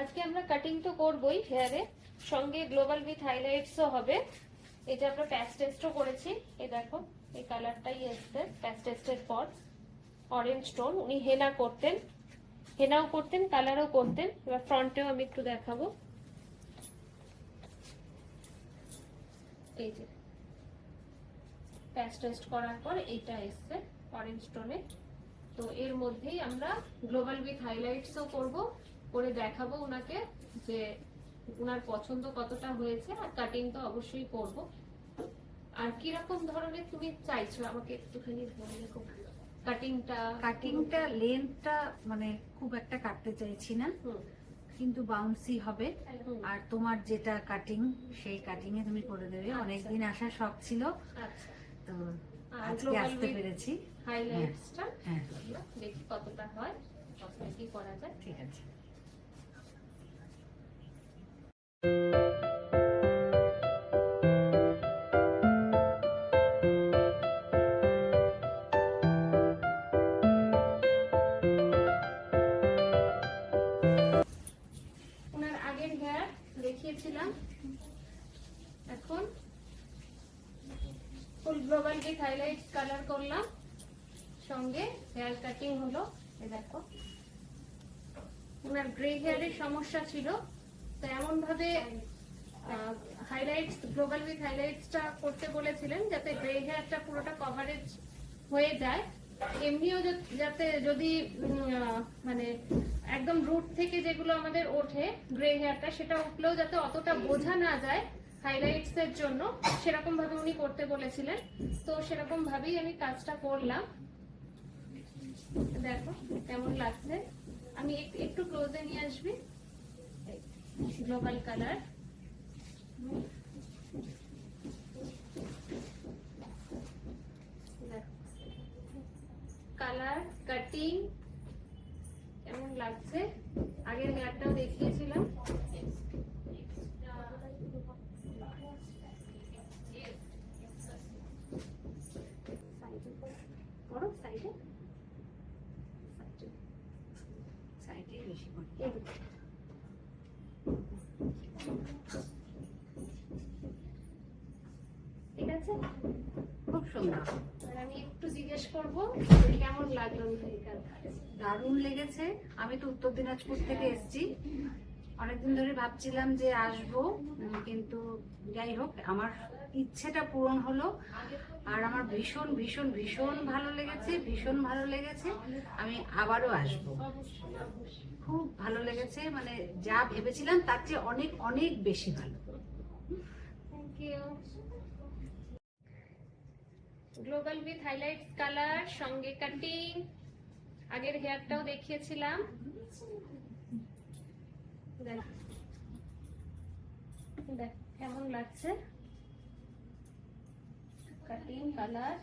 আজকে আমরা কাটিং তো করবই হেয়ারে, সঙ্গে গ্লোবাল উইথ হাইলাইটসও হবে। এটা আমরা প্যাচ টেস্টও করেছি, এই দেখো এই কালারটাই এসছে প্যাচ টেস্টের পর। অরেঞ্জ টোন, উনি হেনা করতেন, হেনাও করতেন কালারও করতেন। এবার ফ্রন্টেও আমি একটু দেখাবো, এই যে প্যাচ টেস্ট করার পর এইটা এসছে অরেঞ্জ টোনে। তো এর মধ্যেই আমরা গ্লোবাল উইথ হাইলাইটসও করব, করে দেখাবো ওনাকে যে ওনার পছন্দ কতটা হয়েছে। আর কাটিং তো অবশ্যই করব। আর কি রকম ধরনের তুমি চাইছো আমাকে একটুখানি বলে দেখো। কাটিংটা লেন্থটা মানে খুব একটা কাটতে চাইছি না, কিন্তু বাউন্সি হবে। আর তোমার যেটা কাটিং সেই কাটিং এ তুমি করে দেবে। অনেকদিন আসার শখ ছিল, তো আজকে আসতে পেরেছি। হাইলাইটসটা দেখি কতটা হয়, কতটা কি করা যায়। ঠিক আছে। ওনার আগের হেয়ার দেখিয়েছিলাম, এখন ফুল গ্লোবাল উইথ হাইলাইটস কালার করলাম, সঙ্গে হেয়ার কাটিং হলো। এই দেখো ওনার গ্রে হেয়ারের সমস্যা ছিল, তো এমন ভাবে হাইলাইটস গ্লোবাল উইথ হাইলাইটসটা করতে বলেছিলেন যাতে গ্রে হেয়ারটা পুরোটা কভারেজ হয়ে যায়। এমনিও যাতে যদি মানে একদম রুট থেকে যেগুলো আমাদের ওঠে গ্রে হেয়ারটা, সেটা উঠলেও যাতে অতটা বোঝা না যায় হাইলাইটস এর জন্য, সেরকম ভাবে উনি করতে বলেছিলেন। তো সেরকম ভাবেই আমি কাজটা করলাম। দেখো কেমন লাগছে, আমি একটু ক্লোজে নিয়ে আসবি। গ্লোবাল কালার, কালার কাটিং কেমন লাগছে। আগের হেয়ারটাও দেখিয়েছিলাম। ঠিক আছে, খুব সুন্দর। আমি একটু জিজ্ঞেস করবো কেমন লাগলো। দারুণ লেগেছে। আমি তো উত্তর দিনাজপুর থেকে এসেছি, অনেকদিন ধরে ভাবছিলাম যে আসবো, কিন্তু যাই হোক আমার ইচ্ছেটা পূরণ হলো। আর আমার ভীষণ ভীষণ ভীষণ ভালো লেগেছে, ভীষণ ভালো লেগেছে। আমি আবারও আসবো, খুব ভালো লেগেছে। মানে যা ভেবেছিলাম তার চেয়ে অনেক অনেক বেশি ভালো। Thank you. Global with highlights colour, সঙ্গে কাটিং, আগের হেয়ারটাও দেখিয়েছিলাম। দেখ কেমন লাগছে কাটিং কালার।